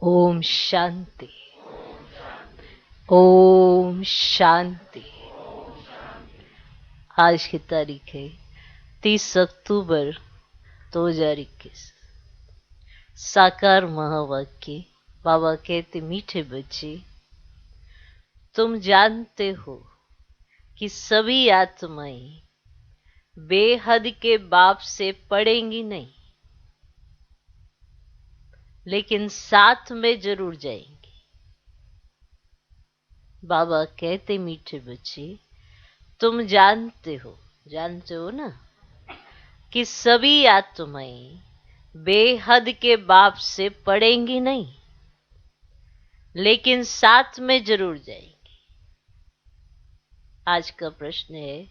ओम शांति। ओम शांति। आज की तारीख है 30 अक्टूबर 2021। साकार महावाक्य। बाबा कहते, मीठे बच्चे, तुम जानते हो कि सभी आत्माएं बेहद के बाप से पढ़ेंगी नहीं, लेकिन साथ में जरूर जाएंगी। बाबा कहते, मीठे बच्चे, तुम जानते हो ना कि सभी आत्माएं बेहद के बाप से पढ़ेंगी नहीं, लेकिन साथ में जरूर जाएंगी। आज का प्रश्न है,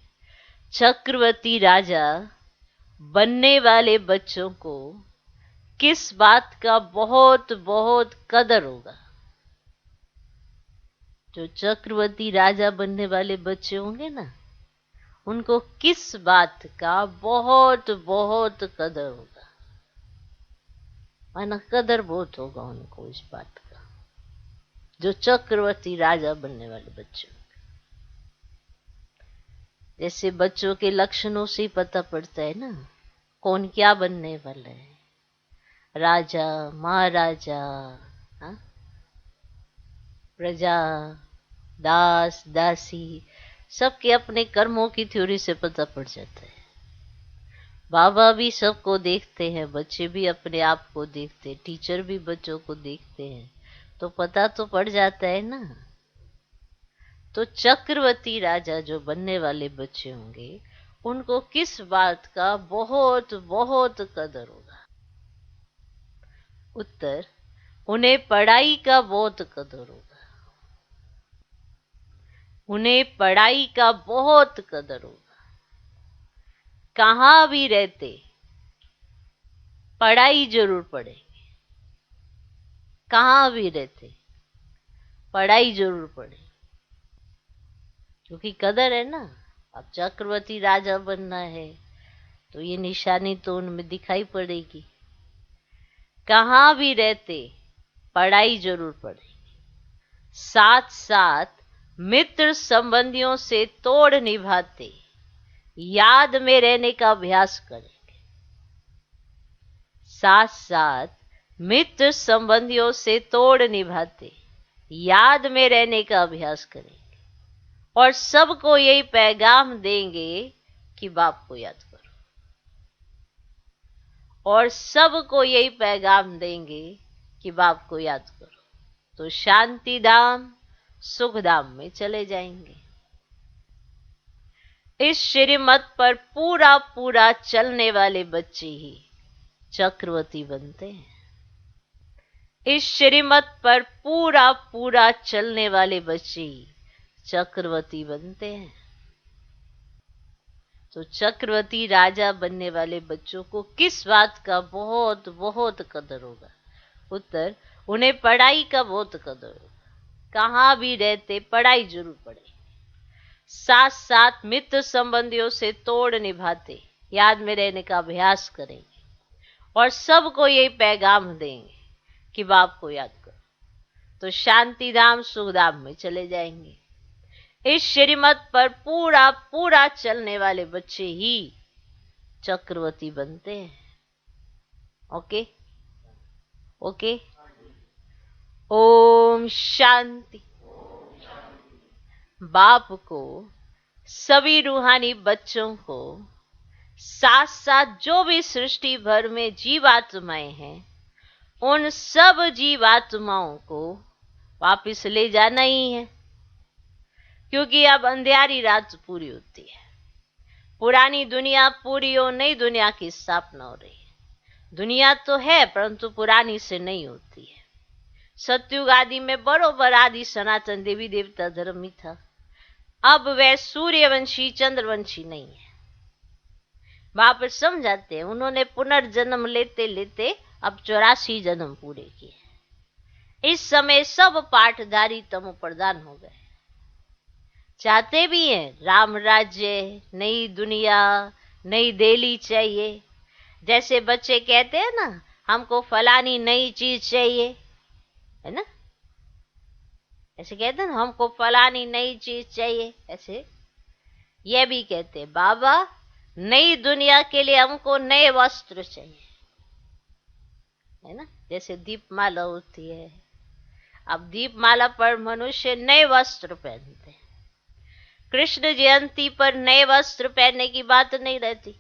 चक्रवर्ती राजा बनने वाले बच्चों को किस बात का बहुत बहुत कदर होगा? जो चक्रवर्ती राजा बनने वाले बच्चे होंगे ना, उनको किस बात का बहुत बहुत कदर होगा? माना कदर बहुत होगा उनको इस बात का, जो चक्रवर्ती राजा बनने वाले बच्चे होंगे। जैसे बच्चों के लक्षणों से ही पता पड़ता है ना कौन क्या बनने वाला है। राजा, महाराजा, हाँ? प्रजा, दास, दासी, सबके अपने कर्मों की थ्योरी से पता पड़ जाता है। बाबा भी सबको देखते हैं, बच्चे भी अपने आप को देखते हैं, टीचर भी बच्चों को देखते हैं, तो पता तो पड़ जाता है ना। तो चक्रवर्ती राजा जो बनने वाले बच्चे होंगे, उनको किस बात का बहुत बहुत कदर होगा? उत्तर, उन्हें पढ़ाई का बहुत कदर होगा। उन्हें पढ़ाई का बहुत कदर होगा। कहां भी रहते पढ़ाई जरूर पढ़ेंगे। कहां भी रहते पढ़ाई जरूर पढ़े, क्योंकि कदर है ना। अब चक्रवर्ती राजा बनना है तो ये निशानी तो उनमें दिखाई पड़ेगी। कहां भी रहते पढ़ाई जरूर पढ़ेंगे, साथ साथ मित्र संबंधियों से तोड़ निभाते याद में रहने का अभ्यास करेंगे। साथ साथ मित्र संबंधियों से तोड़ निभाते याद में रहने का अभ्यास करेंगे, और सबको यही पैगाम देंगे कि बाप को याद करो। और सबको यही पैगाम देंगे कि बाप को याद करो, तो शांति धाम सुख धाम में चले जाएंगे। इस श्रीमत पर पूरा पूरा चलने वाले बच्चे ही चक्रवर्ती बनते हैं। इस श्रीमत पर पूरा पूरा चलने वाले बच्चे ही चक्रवर्ती बनते हैं। तो चक्रवर्ती राजा बनने वाले बच्चों को किस बात का बहुत बहुत कदर होगा? उत्तर, उन्हें पढ़ाई का बहुत कदर होगा। कहां भी रहते पढ़ाई जरूर पढ़े, साथ साथ मित्र संबंधियों से तोड़ निभाते याद में रहने का अभ्यास करेंगे, और सबको यही पैगाम देंगे कि बाप को याद करो, तो शांति धाम सुख धाम में चले जाएंगे। इस श्रीमत पर पूरा पूरा चलने वाले बच्चे ही चक्रवर्ती बनते हैं। Okay okay. ओम शांति। बाप को सभी रूहानी बच्चों को, साथ साथ जो भी सृष्टि भर में जीवात्माएं हैं, उन सब जीवात्माओं को वापिस ले जाना ही है, क्योंकि अब अंधियारी रात पूरी होती है। पुरानी दुनिया पूरी हो, नई दुनिया की स्थापना हो रही है। दुनिया तो है परंतु पुरानी से नहीं होती है। सतयुग आदि में बरोबर आदि सनातन देवी देवता धर्म ही था। अब वह सूर्यवंशी चंद्रवंशी नहीं है। बाप समझाते हैं, उन्होंने पुनर्जन्म लेते लेते अब 84 जन्म पूरे किए। इस समय सब पाठधारी तमो प्रधान हो गए। चाहते भी हैं राम राज्य, नई दुनिया, नई दिल्ली चाहिए। जैसे बच्चे कहते हैं ना, हमको फलानी नई चीज चाहिए, है ना। ऐसे कहते हैं ना, हमको फलानी नई चीज चाहिए, ऐसे ये भी कहते हैं बाबा नई दुनिया के लिए हमको नए वस्त्र चाहिए, है ना। जैसे दीपमाला होती है, अब दीपमाला पर मनुष्य नए वस्त्र पहनते हैं। कृष्ण जयंती पर नए वस्त्र पहनने की बात नहीं रहती,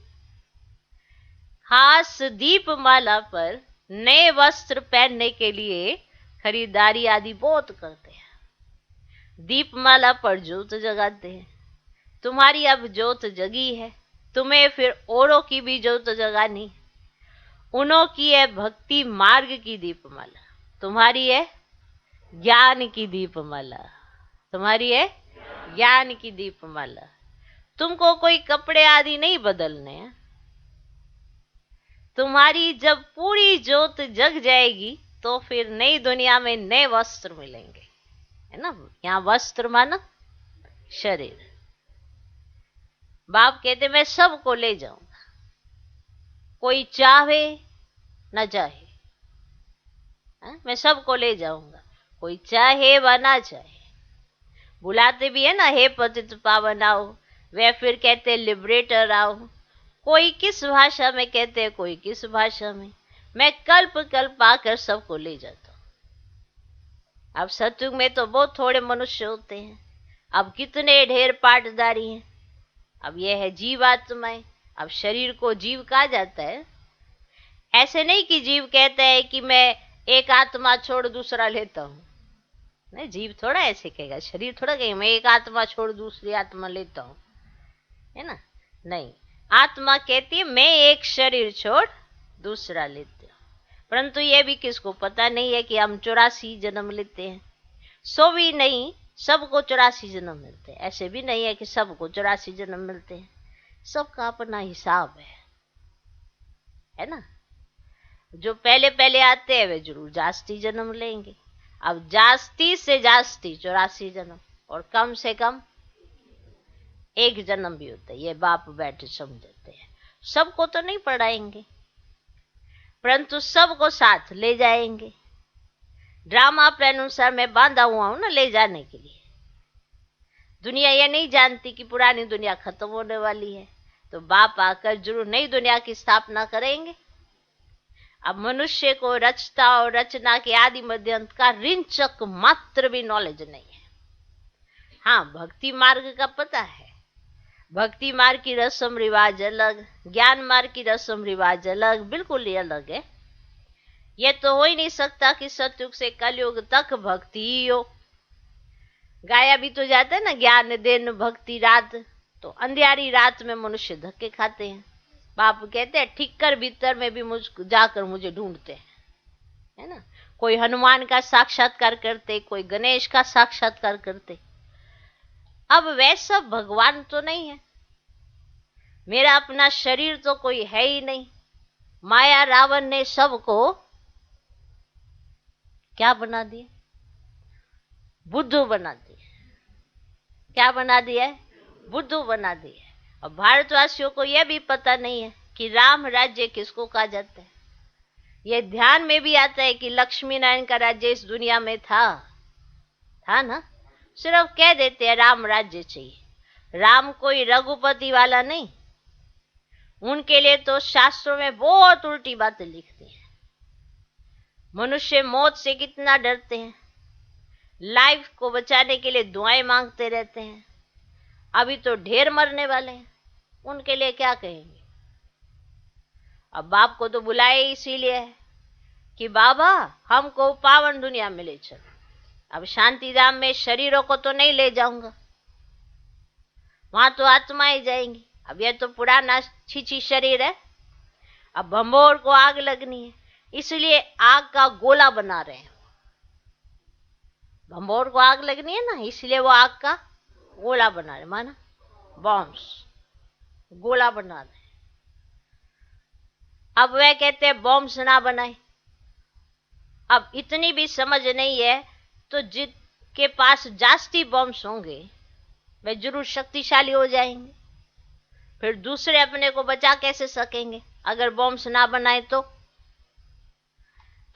खास दीपमाला पर नए वस्त्र पहनने के लिए खरीदारी आदि बहुत करते हैं। दीपमाला पर ज्योत जगाते हैं। तुम्हारी अब ज्योत जगी है, तुम्हें फिर औरों की भी ज्योत जगानी है। उन्हों की है भक्ति मार्ग की दीपमाला, तुम्हारी है ज्ञान की दीपमाला, तुम्हारी है ज्ञान की दीपमाला। तुमको कोई कपड़े आदि नहीं बदलने हैं। तुम्हारी जब पूरी ज्योत जग जाएगी तो फिर नई दुनिया में नए वस्त्र मिलेंगे, है ना। यहाँ वस्त्र माना शरीर। बाप कहते मैं सबको ले जाऊंगा, कोई चाहे न चाहे, मैं सबको ले जाऊंगा, कोई चाहे व ना चाहे। बुलाते भी है ना, हे पतित पावन आओ, वे फिर कहते लिबरेटर आओ। कोई किस भाषा में कहते हैं, कोई किस भाषा में। मैं कल्प कल्प आकर सबको ले जाता हूं। अब सतयुग में तो बहुत थोड़े मनुष्य होते हैं, अब कितने ढेर पाटदारी हैं। अब यह है जीवात्माएं। अब शरीर को जीव कहा जाता है। ऐसे नहीं कि जीव कहता है कि मैं एक आत्मा छोड़ दूसरा लेता हूं, नहीं, जीव थोड़ा ऐसे कहेगा, शरीर थोड़ा कहेगा मैं एक आत्मा छोड़ दूसरी आत्मा लेता हूं, है ना। नहीं, आत्मा कहती है मैं एक शरीर छोड़ दूसरा लेते हूं। परंतु यह भी किसको पता नहीं है कि हम 84 जन्म लेते हैं। सो भी नहीं, सबको 84 जन्म मिलते हैं। ऐसे भी नहीं है कि सबको 84 जन्म मिलते हैं। सबका अपना हिसाब है ना। जो पहले पहले आते हैं वे जरूर जास्ती जन्म लेंगे। अब जास्ती से जास्ती 84 जन्म, और कम से कम एक जन्म भी होता है। ये बाप बैठे समझते हैं। सबको तो नहीं पढ़ाएंगे, परंतु सबको साथ ले जाएंगे। ड्रामा प्लान अनुसार मैं बांधा हुआ हूं ना ले जाने के लिए। दुनिया ये नहीं जानती कि पुरानी दुनिया खत्म होने वाली है, तो बाप आकर जरूर नई दुनिया की स्थापना करेंगे। अब मनुष्य को रचता और रचना के आदि मध्य अंत का रिंचक मात्र भी नॉलेज नहीं है। हाँ, भक्ति मार्ग का पता है। भक्ति मार्ग की रस्म रिवाज अलग, ज्ञान मार्ग की रस्म रिवाज अलग, बिल्कुल ही अलग है। यह तो हो ही नहीं सकता कि सतयुग से कलयुग तक भक्ति ही हो। गाया भी तो जाता है ना, ज्ञान दिन भक्ति रात। तो अंधियारी रात में मनुष्य धक्के खाते हैं। बाप कहते हैं ठिक्कर भीतर में भी मुझको जाकर मुझे ढूंढते हैं, है ना। कोई हनुमान का साक्षात्कार करते, कोई गणेश का साक्षात्कार करते। अब वैसा भगवान तो नहीं है। मेरा अपना शरीर तो कोई है ही नहीं। माया रावण ने सबको क्या बना दिया? बुद्धू बना दिया। क्या बना दिया है? बुद्धू बना दिया। और भारतवासियों को यह भी पता नहीं है कि राम राज्य किसको कहा जाता है। यह ध्यान में भी आता है कि लक्ष्मी नारायण का राज्य इस दुनिया में था ना। सिर्फ कह देते हैं राम राज्य चाहिए। राम कोई रघुपति वाला नहीं। उनके लिए तो शास्त्रों में बहुत उल्टी बातें लिखती हैं। मनुष्य मौत से कितना डरते हैं, लाइफ को बचाने के लिए दुआएं मांगते रहते हैं। अभी तो ढेर मरने वाले हैं, उनके लिए क्या कहेंगे। अब बाप को तो बुलाए इसीलिए है कि बाबा हमको पावन दुनिया में ले चलो। अब शांति धाम में शरीरों को तो नहीं ले जाऊंगा, वहां तो आत्माएं जाएंगी। अब यह तो पुराना छीछी शरीर है। अब भंभोर को आग लगनी है, इसलिए आग का गोला बना रहे हैं। भंभोर को आग लगनी है ना, इसलिए वो आग का गोला बना रहे, माना बॉम्ब्स गोला बना रहे। अब वह कहते हैं बॉम्ब्स ना बनाए। अब इतनी भी समझ नहीं है, तो जिनके पास जास्ती बॉम्ब्स होंगे वे जरूर शक्तिशाली हो जाएंगे। फिर दूसरे अपने को बचा कैसे सकेंगे अगर बॉम्ब्स ना बनाए तो।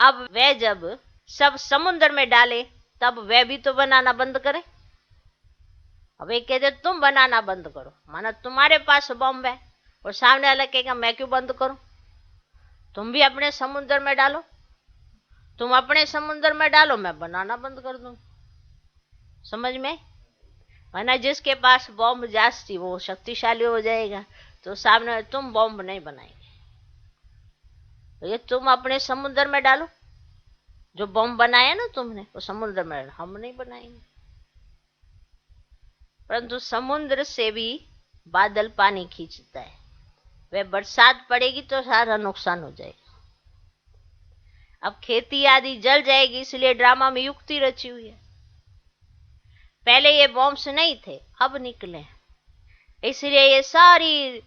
अब वे जब सब समुद्र में डाले, तब वह भी तो बनाना बंद करे। अब एक कहते तुम बनाना बंद करो, माना तुम्हारे पास बॉम्ब है, और सामने वाला कहेगा मैं क्यों बंद करूं, तुम भी अपने समुद्र में डालो, तुम अपने समुद्र में डालो, मैं बनाना बंद कर दूं। समझ में? वरना जिसके पास बॉम्ब जास्ती वो शक्तिशाली हो जाएगा, तो सामने तुम बॉम्ब नहीं बनाएंगे, तो ये तुम अपने समुद्र में डालो, जो बॉम्ब बनाया ना तुमने वो समुद्र में, हम नहीं बनाएंगे। परंतु समुद्र से भी बादल पानी खींचता है, वह बरसात पड़ेगी तो सारा नुकसान हो जाएगा। अब खेती आदि जल जाएगी, इसलिए ड्रामा में युक्ति रची हुई है। पहले ये बॉम्ब्स नहीं थे, अब निकले, इसलिए ये सारी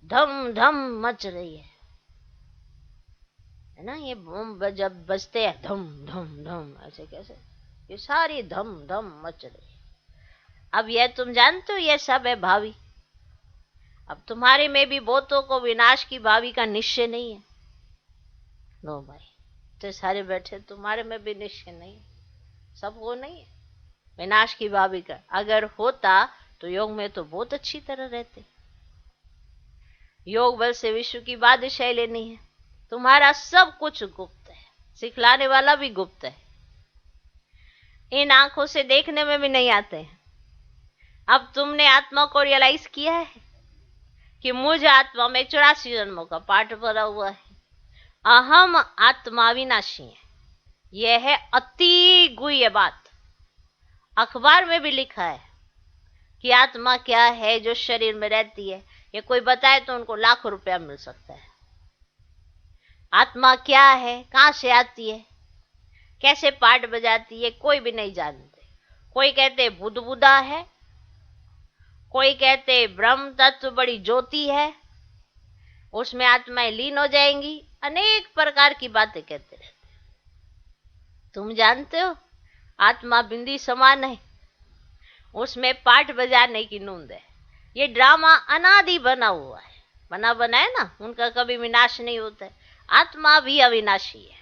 धम धम मच रही है ना। ये बॉम्ब जब बजते हैं धम धम धम ऐसे कैसे, ये सारी धम धम मच रही है। अब यह तुम जानते हो ये सब है भावी। अब तुम्हारे में भी बहुतों को विनाश की भावी का निश्चय नहीं है। लो भाई, तो सारे बैठे, तुम्हारे में भी निश्चय नहीं है, सब वो नहीं है विनाश की भावी का। अगर होता तो योग में तो बहुत अच्छी तरह रहते। योग बल से विश्व की बादशाही लेनी है। तुम्हारा सब कुछ गुप्त है, सिखलाने वाला भी गुप्त है, इन आंखों से देखने में भी नहीं आते हैं। अब तुमने आत्मा को रियलाइज किया है कि मुझ आत्मा में 84 जन्मों का पाठ भरा हुआ है। अहम आत्मा विनाशी है, यह है अति गुह्य बात। अखबार में भी लिखा है कि आत्मा क्या है जो शरीर में रहती है, ये कोई बताए तो उनको लाखों रुपया मिल सकता है। आत्मा क्या है, कहां से आती है, कैसे पाठ बजाती है, कोई भी नहीं जानते। कोई कहते बुद्ध बुदा है, कोई कहते ब्रह्म तत्व बड़ी ज्योति है, उसमें आत्माएं लीन हो जाएंगी, अनेक प्रकार की बातें कहते रहते। तुम जानते हो आत्मा बिंदी समान है, उसमें पाठ बजाने की नूंद है। ये ड्रामा अनादि बना हुआ है, बना है ना, उनका कभी विनाश नहीं होता है। आत्मा भी अविनाशी है,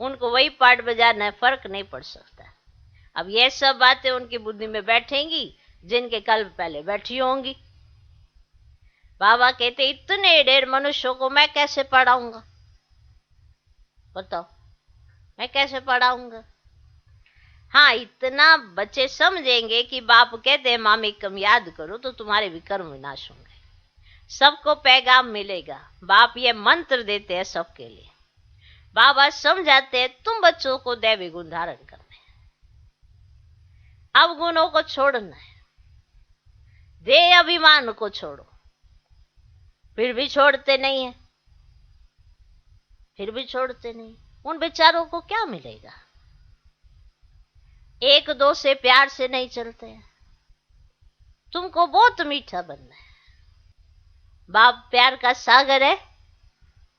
उनको वही पाठ बजाना है, फर्क नहीं पड़ सकता। अब ये सब बातें उनकी बुद्धि में बैठेंगी जिनके कल पहले बैठी होंगी। बाबा कहते इतने ढेर मनुष्यों को मैं कैसे पढ़ाऊंगा, बताओ मैं कैसे पढ़ाऊंगा। हाँ, इतना बच्चे समझेंगे कि बाप कहते हैं मामेकम याद करो तो तुम्हारे भी कर्म विनाश होंगे, सबको पैगाम मिलेगा। बाप ये मंत्र देते हैं सबके लिए। बाबा समझाते हैं तुम बच्चों को दैवी गुण धारण करने हैं, अवगुणों को छोड़ना है, देह अभिमान को छोड़ो। फिर भी छोड़ते नहीं है, फिर भी छोड़ते नहीं। उन बेचारों को क्या मिलेगा, एक दो से प्यार से नहीं चलते हैं। तुमको बहुत मीठा बनना है। बाप प्यार का सागर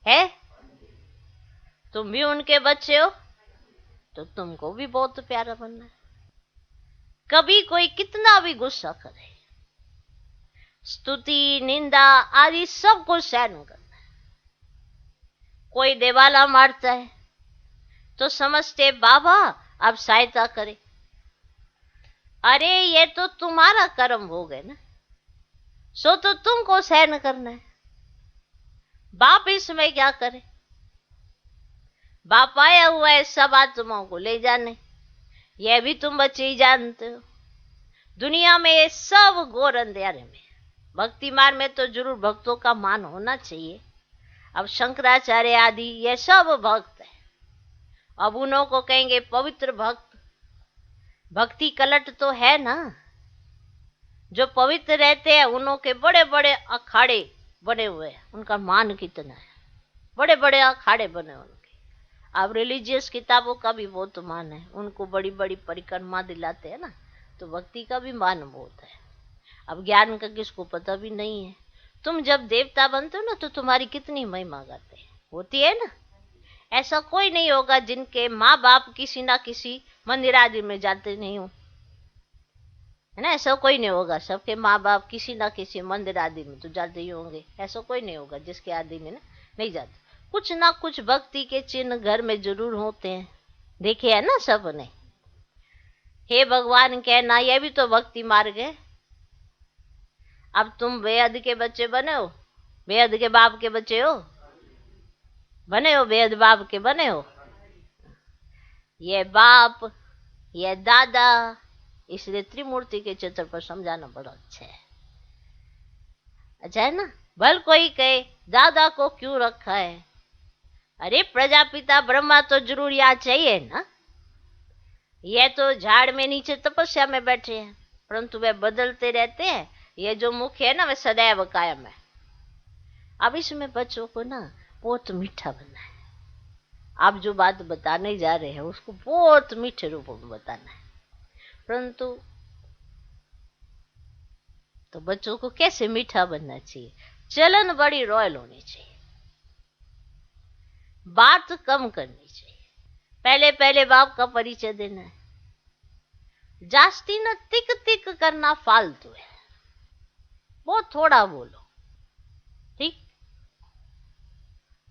है? तुम भी उनके बच्चे हो तो तुमको भी बहुत प्यारा बनना है। कभी कोई कितना भी गुस्सा करे, स्तुति निंदा आदि सब कुछ सहन करना है। कोई देवाला मारता है तो समझते बाबा अब सहायता करे। अरे ये तो तुम्हारा कर्म हो गए ना, सो तो तुमको सहन करना है। बाप इसमें क्या करे, बाप आया हुआ है सब आत्माओं को ले जाने, यह भी तुम बच्चे ही जानते हो। दुनिया में ये सब घोर अंधेरे में, भक्ति मार्ग में तो जरूर भक्तों का मान होना चाहिए। अब शंकराचार्य आदि ये सब भक्त है। अब उन्हों को कहेंगे पवित्र भक्त, भक्ति कलट तो है ना। जो पवित्र रहते हैं उन्हों के बड़े बड़े अखाड़े बने हुए हैं, उनका मान कितना है, बड़े बड़े अखाड़े बने उनके। अब रिलीजियस किताबों का भी बहुत मान है, उनको बड़ी बड़ी परिक्रमा दिलाते हैं ना, तो भक्ति का भी मान बहुत है। अब ज्ञान का किसको पता भी नहीं है। तुम जब देवता बनते हो ना तो तुम्हारी कितनी महिमा गाते होती है ना। ऐसा कोई नहीं होगा जिनके माँ बाप किसी ना किसी मंदिर आदि में जाते नहीं हो, है ना। ऐसा कोई नहीं होगा, सबके माँ बाप किसी ना किसी मंदिर आदि में तो जाते ही होंगे। ऐसा कोई नहीं होगा जिसके आदि में ना नहीं जाते। कुछ ना कुछ भक्ति के चिन्ह घर में जरूर होते हैं। देखे है ना सबने। हे भगवान कहना यह भी तो भक्ति मार्ग है। अब तुम बेहद के बच्चे बने हो, बेहद के बाप के बच्चे हो, बने हो, बेहद बाप के बने हो। ये बाप, ये दादा, इसलिए त्रिमूर्ति के चित्र पर समझाना बड़ा अच्छा है। अच्छा है ना। भल कोई कहे दादा को क्यों रखा है, अरे प्रजापिता ब्रह्मा तो जरूर याद चाहिए ना। ये तो झाड़ में नीचे तपस्या में बैठे हैं, परंतु वे बदलते रहते हैं। ये जो मुख्य है ना, वे सदैव कायम है। अब इसमें बच्चों को ना बहुत मीठा बनना है। आप जो बात बताने जा रहे हैं उसको बहुत मीठे रूप में बताना है। परंतु तो बच्चों को कैसे मीठा बनना चाहिए, चलन बड़ी रॉयल होनी चाहिए, बात कम करनी चाहिए, पहले पहले बाप का परिचय देना है। जास्ती न तिक तिक करना फालतू है, बहुत थोड़ा बोलो, ठीक।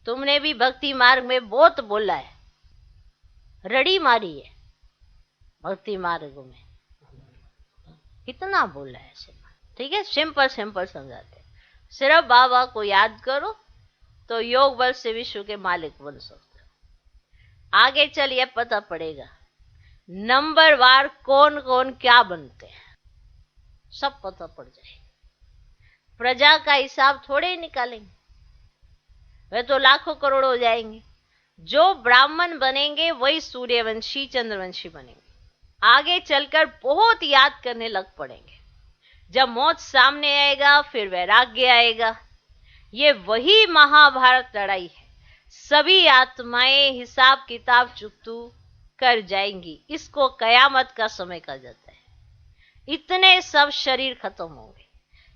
तुमने भी भक्ति मार्ग में बहुत बोला है, रड़ी मारी है भक्ति मार्ग में, कितना बोला है ऐसे। ठीक है, सिंपल सिंपल समझाते। सिर्फ बाबा को याद करो तो योग बल से विश्व के मालिक बन सकते हो। आगे चल ये पता पड़ेगा नंबर वार कौन कौन क्या बनते हैं, सब पता पड़ जाएगा। प्रजा का हिसाब थोड़े ही निकालेंगे, वे तो लाखों करोड़ हो जाएंगे। जो ब्राह्मण बनेंगे वही सूर्यवंशी चंद्रवंशी बनेंगे। आगे चलकर बहुत याद करने लग पड़ेंगे। जब मौत सामने आएगा फिर वैराग्य आएगा। ये वही महाभारत लड़ाई है। सभी आत्माएं हिसाब किताब चुकतू कर जाएंगी। इसको कयामत का समय कहा जाता है। इतने सब शरीर खत्म होंगे,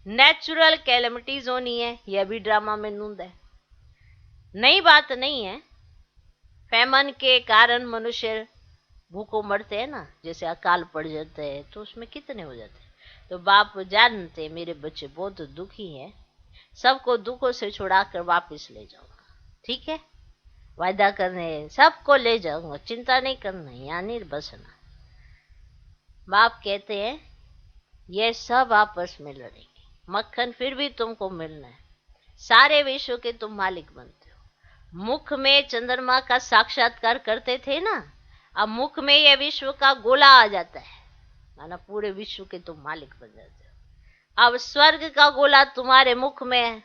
नेचुरल कैलेमिटीज होनी है, यह भी ड्रामा में नूंद है, नई बात नहीं है। फैमन के कारण मनुष्य भूखों मरते हैं ना, जैसे अकाल पड़ जाता है, तो उसमें कितने हो जाते हैं। तो बाप जानते मेरे बच्चे बहुत दुखी हैं, सबको दुखों से छुड़ाकर वापस ले जाऊंगा। ठीक है, वायदा करने सबको ले जाऊंगा, चिंता नहीं करना, यहाँ नहीं बसना। बाप कहते हैं ये सब आपस में लड़ेंगे, मक्खन फिर भी तुमको मिलना है, सारे विश्व के तुम मालिक बनते हो। मुख में चंद्रमा का साक्षात्कार करते थे ना, अब मुख में यह विश्व का गोला आ जाता है, माना पूरे विश्व के तुम मालिक बन जाते हो। अब स्वर्ग का गोला तुम्हारे मुख में है।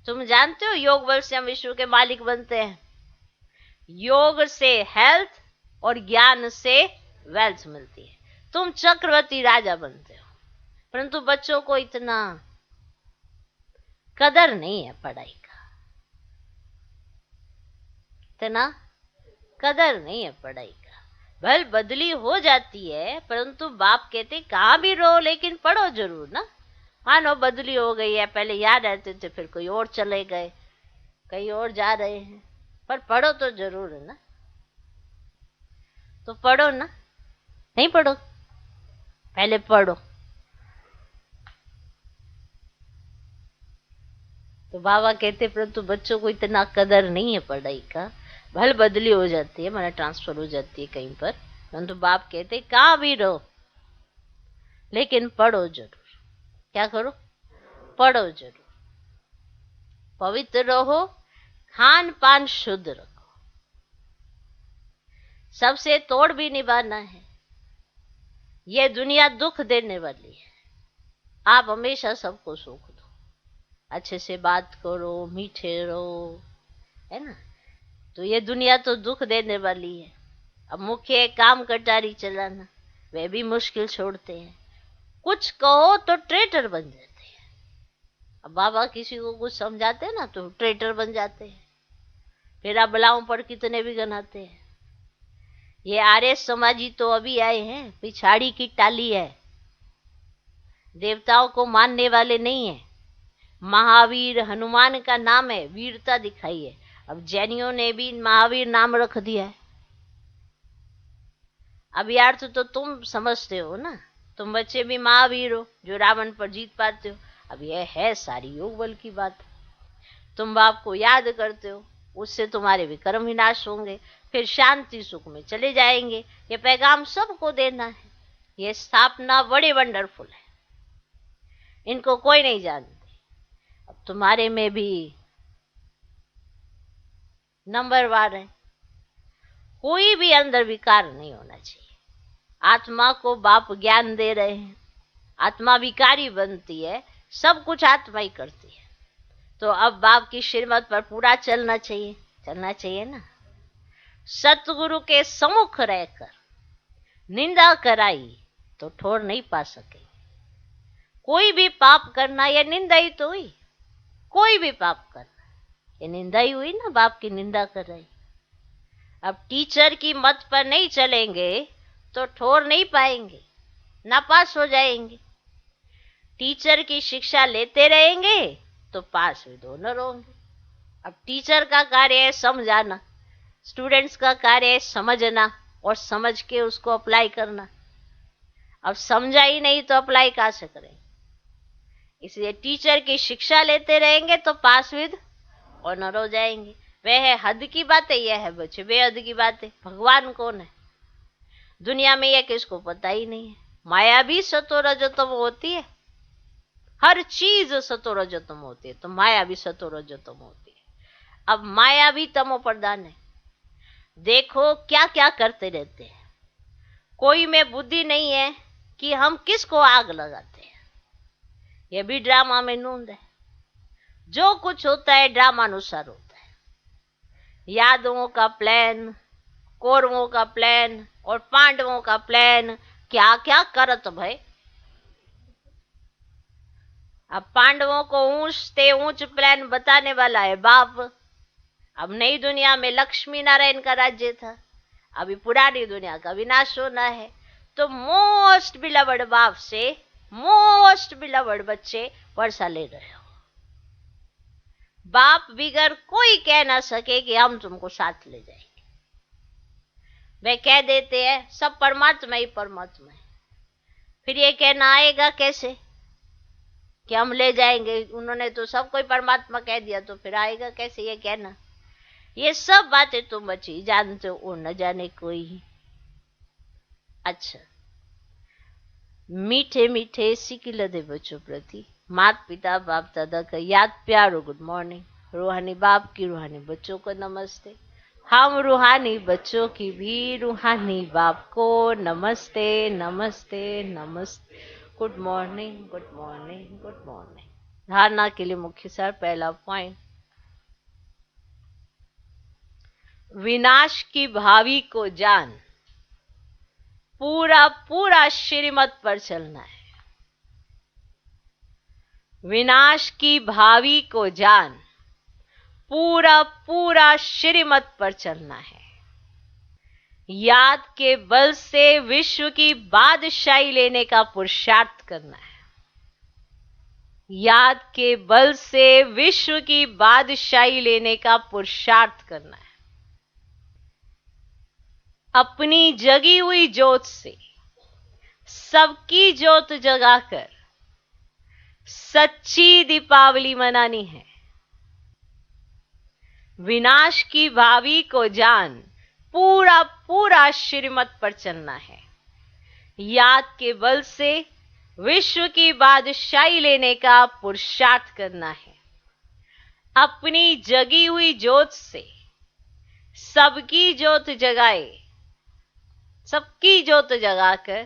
तुम जानते हो योग बल से हम विश्व के मालिक बनते हैं। योग से हेल्थ और ज्ञान से वेल्थ मिलती है, तुम चक्रवर्ती राजा बनते हो। परंतु बच्चों को इतना कदर नहीं है पढ़ाई का, इतना कदर नहीं है पढ़ाई का। भल बदली हो जाती है, परंतु बाप कहते कहां भी रहो लेकिन पढ़ो जरूर ना। मानो बदली हो गई है, पहले यहाँ रहते थे फिर कोई और चले गए, कहीं और जा रहे हैं, पर पढ़ो तो जरूर है ना। तो पढ़ो ना, नहीं पढ़ो, पहले पढ़ो। तो बाबा कहते परंतु बच्चों को इतना कदर नहीं है पढ़ाई का, भल बदली हो जाती है, माना ट्रांसफर हो जाती है कहीं पर, परंतु बाप कहते कहां भी रहो लेकिन पढ़ो जरूर। क्या करो, पढ़ो जरूर, पवित्र रहो, खान पान शुद्ध रखो, सबसे तोड़ भी निभाना है। यह दुनिया दुख देने वाली है, आप हमेशा सबको सुख दो, अच्छे से बात करो, मीठे रहो, है ना। तो ये दुनिया तो दुख देने वाली है। अब मुख्य काम कटारी चलाना, वे भी मुश्किल छोड़ते हैं, कुछ कहो तो ट्रेटर बन जाते हैं। अब बाबा किसी को कुछ समझाते हैं ना तो ट्रेटर बन जाते हैं, फिर आप बलाओं पर कितने भी गनाते हैं। ये आर्य समाजी तो अभी आए हैं, पिछाड़ी की टाली है, देवताओं को मानने वाले नहीं है। महावीर हनुमान का नाम है, वीरता दिखाई है। अब जैनियों ने भी महावीर नाम रख दिया है। अब यार तो तुम समझते हो ना, तुम बच्चे भी महावीर हो जो रावण पर जीत पाते हो। अब यह है सारी योग बल की बात। तुम बाप को याद करते हो, उससे तुम्हारे विक्रम विनाश होंगे, फिर शांति सुख में चले जाएंगे। ये पैगाम सबको देना है। ये स्थापना बड़ी वंडरफुल है, इनको कोई नहीं जानते। अब तुम्हारे में भी नंबर 1 है, कोई भी अंदर विकार नहीं होना चाहिए। आत्मा को बाप ज्ञान दे रहे हैं, आत्मा विकारी बनती है, सब कुछ आत्मा ही करती है। तो अब बाप की श्रीमत पर पूरा चलना चाहिए ना। सतगुरु के सम्मुख रहकर निंदा कराई तो ठोर नहीं पा सके। कोई भी पाप करना यह निंदा ही तो हुई। कोई भी पाप करना ये निंदा ही हुई ना, बाप की निंदा कर रही। अब टीचर की मत पर नहीं चलेंगे तो ठोर नहीं पाएंगे, नापास हो जाएंगे। टीचर की शिक्षा लेते रहेंगे तो पास भी दोनों होंगे। अब टीचर का कार्य है समझाना, स्टूडेंट्स का कार्य है समझना और समझ के उसको अप्लाई करना। अब समझा ही नहीं तो अप्लाई कहाँ से करें? इसलिए टीचर की शिक्षा लेते रहेंगे तो पास विद ऑनर हो जाएंगे। वह है हद की बातें, यह है बच्चे बेहद की बातें। भगवान कौन है दुनिया में, यह किसको पता ही नहीं है। माया भी सतो रजतम होती है, हर चीज सतो रजतम होती है, तो माया भी सतो रजतम होती है। अब माया भी तमो प्रधान है। देखो क्या क्या करते रहते हैं। कोई में बुद्धि नहीं है कि हम किसको आग लगाते हैं। यह भी ड्रामा में नूंद है। जो कुछ होता है ड्रामा अनुसार होता है। यादवों का प्लान, कौरवों का प्लान और पांडवों का प्लान, क्या क्या करत भाई। अब पांडवों को ऊंच से ऊंच प्लान बताने वाला है बाप। अब नई दुनिया में लक्ष्मी नारायण का राज्य था, अभी पुरानी दुनिया का विनाश होना है। तो मोस्ट बिलवड बाप से मोस्ट बिलवड बच्चे वर्षा ले रहे हो। बाप बिगर कोई कह ना सके कि हम तुमको साथ ले जाएंगे। वे कह देते हैं सब परमात्मा ही परमात्मा है। फिर ये कहना आएगा कैसे कि हम ले जाएंगे? उन्होंने तो सब कोई परमात्मा कह दिया, तो फिर आएगा कैसे ये कहना? ये सब बातें तुम बच्ची जानते हो और न जाने कोई। अच्छा, मीठे मीठे सिकिलदे बच्चों प्रति माता पिता बाप दादा का याद प्यारो गुड मॉर्निंग। रूहानी बाप की रूहानी बच्चों को नमस्ते। हम रूहानी बच्चों की भी रूहानी बाप को नमस्ते नमस्ते नमस्ते। Good morning good morning good morning. धारणा के लिए मुख्य सार, पहला पॉइंट, विनाश की भावी को जान, पूरा पूरा श्रीमत पर चलना है। विनाश की भावी को जान, पूरा पूरा श्रीमत पर चलना है। याद के बल से विश्व की बादशाही लेने का पुरुषार्थ करना है। याद के बल से विश्व की बादशाही लेने का पुरुषार्थ करना है। अपनी जगी हुई ज्योत से सबकी ज्योत जगाकर सच्ची दीपावली मनानी है। विनाश की भावी को जान, पूरा पूरा श्रीमत पर चलना है। याद के बल से विश्व की बादशाही लेने का पुरुषार्थ करना है। अपनी जगी हुई ज्योत से सबकी ज्योत जगाए, सबकी ज्योत जगाकर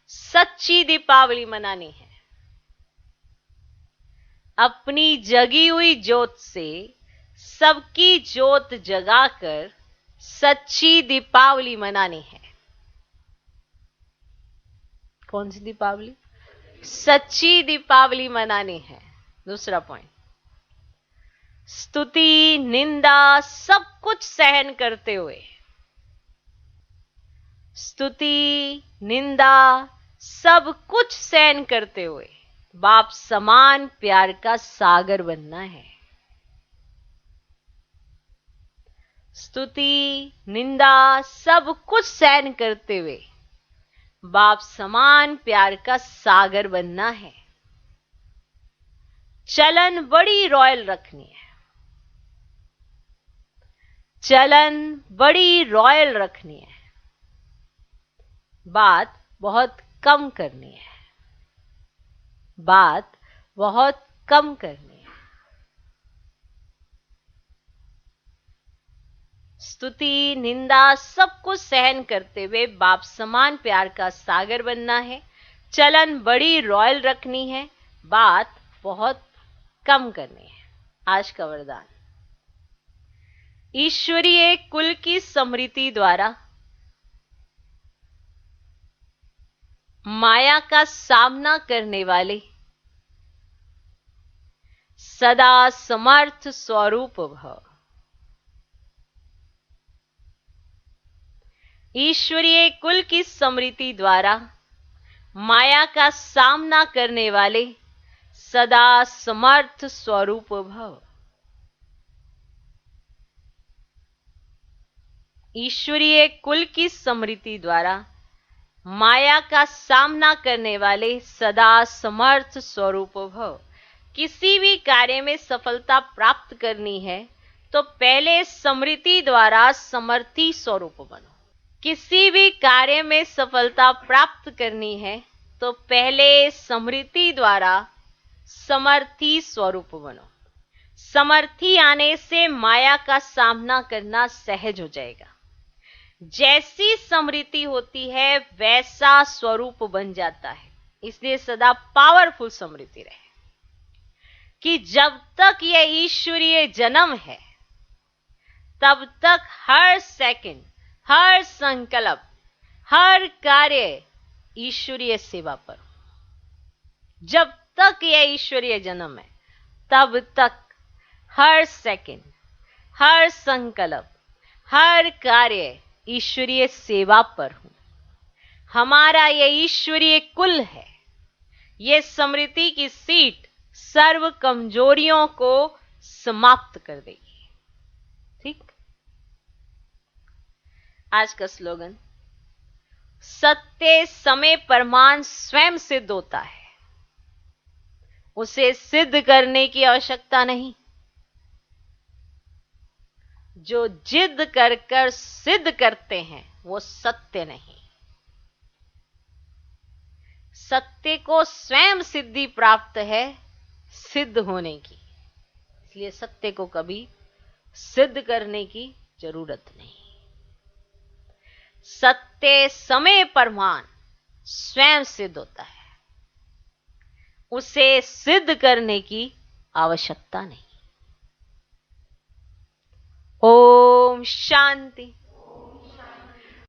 सच्ची दीपावली मनानी है। अपनी जगी हुई ज्योत से सबकी ज्योत जगाकर सच्ची दीपावली मनानी है। कौन सी दीपावली? सच्ची दीपावली मनानी है। दूसरा पॉइंट, स्तुति निंदा सब कुछ सहन करते हुए, स्तुति निंदा सब कुछ सहन करते हुए बाप समान प्यार का सागर बनना है। स्तुति निंदा सब कुछ सहन करते हुए बाप समान प्यार का सागर बनना है। चलन बड़ी रॉयल रखनी है। चलन बड़ी रॉयल रखनी है, बात बहुत कम करनी है, बात बहुत कम करनी है। स्तुति निंदा सब कुछ सहन करते हुए बाप समान प्यार का सागर बनना है। चलन बड़ी रॉयल रखनी है, बात बहुत कम करनी है। आज का वरदान, ईश्वरीय कुल की समृद्धि द्वारा माया का सामना करने वाले सदा समर्थ स्वरूप भव। ईश्वरीय कुल की समृद्धि द्वारा माया का सामना करने वाले सदा समर्थ स्वरूप भव। ईश्वरीय कुल की समृद्धि द्वारा माया का सामना करने वाले सदा समर्थ स्वरूप भव। किसी भी कार्य में सफलता प्राप्त करनी है तो पहले समृद्धि द्वारा समर्थी स्वरूप बनो। किसी भी कार्य में सफलता प्राप्त करनी है तो पहले समृद्धि द्वारा समर्थी स्वरूप बनो। समर्थी आने से माया का सामना करना सहज हो जाएगा। जैसी समृद्धि होती है वैसा स्वरूप बन जाता है। इसलिए सदा पावरफुल समृद्धि रहे कि जब तक यह ईश्वरीय जन्म है तब तक हर सेकंड, हर संकल्प, हर कार्य ईश्वरीय सेवा पर। जब तक यह ईश्वरीय जन्म है तब तक हर सेकंड, हर संकल्प, हर कार्य ईश्वरीय सेवा पर हूं। हमारा यह ईश्वरीय कुल है। यह समृद्धि की सीट सर्व कमजोरियों को समाप्त कर देगी। ठीक। आज का स्लोगन, सत्य समय प्रमाण स्वयं सिद्ध होता है, उसे सिद्ध करने की आवश्यकता नहीं। जो जिद कर कर सिद्ध करते हैं वो सत्य नहीं। सत्य को स्वयं सिद्धि प्राप्त है सिद्ध होने की, इसलिए सत्य को कभी सिद्ध करने की जरूरत नहीं। सत्य समय प्रमाण स्वयं सिद्ध होता है, उसे सिद्ध करने की आवश्यकता नहीं। ओम शांति।